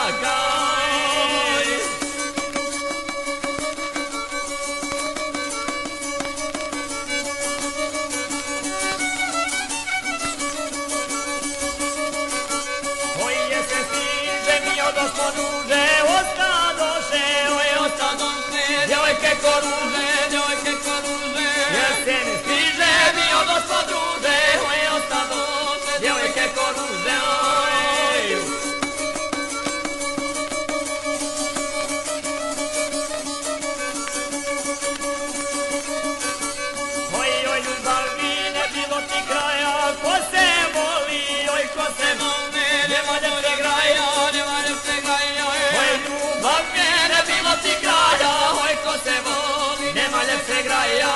draga. Oj, jeste stiže mi od gospoduže, ostadoše, oj, ostadoše, djevojke koruže, djevojke koruže. Jeste ne stiže mi od gospoduže, oj, ostadoše, djevojke koruže, oj. Oj, oj, ljubavi ne bilo ti kraja, ko se voli, oj, ko se voli, nema ljepše graja, nema ljepše graja. Oj, ljubavi ne bilo ti kraja, oj, ko se voli, nema ljepše graja.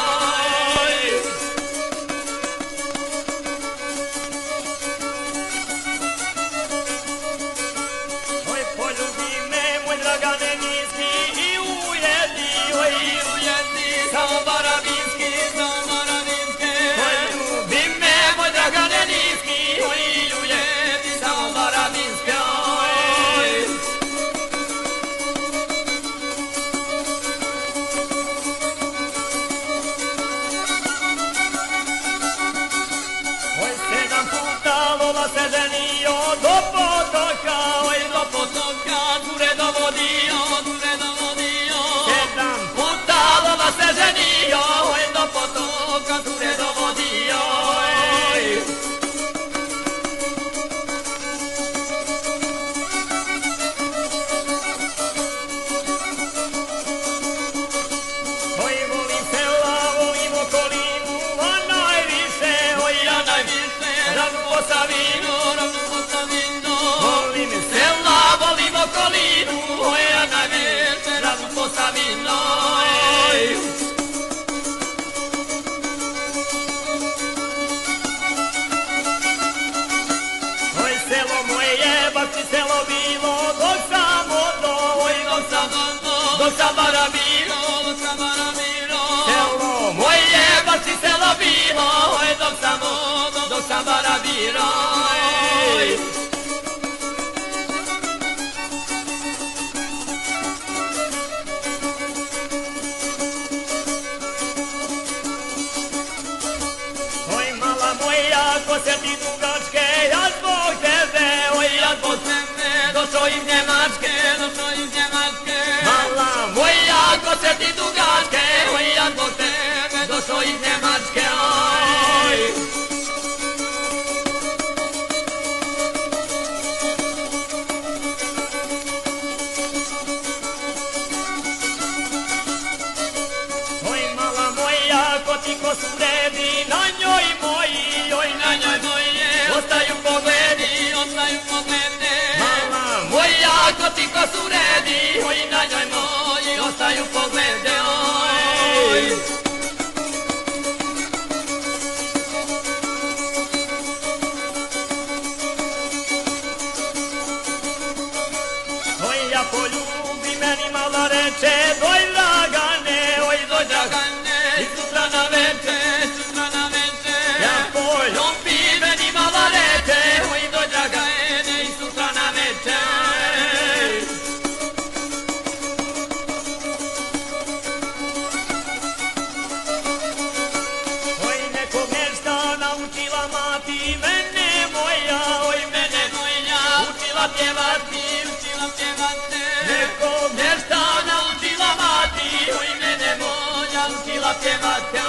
Oj, poljubi me, moj Dragane niski, i ujedi, oj, i ujedi, samo barabinski, samo barabinski. Oj, ljubi me, moj Dragane niski, oj, i ujedi, samo barabinski, oj. Oj, 7 puta vola se ženio do potoka, oj, do potoka, cure dovodio, cure dovodio. 7 puta vola se ženio, oj, do potoka, cure dovodio, oj. Oj, volim sela, volim okolinu, a najviše, oj, a najviše, ravnu Posavinu, ravnu Posavinu. Volim sela, volim okolinu, oj, a najviše, ravnu Posavinu, oj. Oj, selo moje, baš ti selo bilo, dok sam odo, oj, dok sam odo, dok sam barabino, dok sam barabino. Selo moje, baš ti selo bilo, oj, dok sam odo, dok sam barabino, oj. Oj, mala moja, ko se ti dugačke, ja zbog tebe, oj, ja zbog tebe, došao iz Njemačke, došao iz Njemačke. Mala moja, ko se ti dugačke, oj, ja zbog tebe, došao iz Njemačke, oj. Oj, mala moja, ko ti kosu vredi, na njoj moji, oj, na njoj moje, ostaju pogledi, ostaju pogledi. Mala moja, ko ti kosu vredi, oj, na njoj moji, ostaju pogledi, oj. Oj, ja poljubi, meni mala reče, doj Dragane, oj, doj Dragane, i sutra na večer, sutra na večer. Ja poljubi, meni mala reče, oj, doj Dragane, i sutra na večer. Oj, nekog nešto naučila mati, mene moja, oj, mene moja, učila pjevati, učila pjevati. Nekog nešto naučila mati, oj, mene moja, učila pjevati.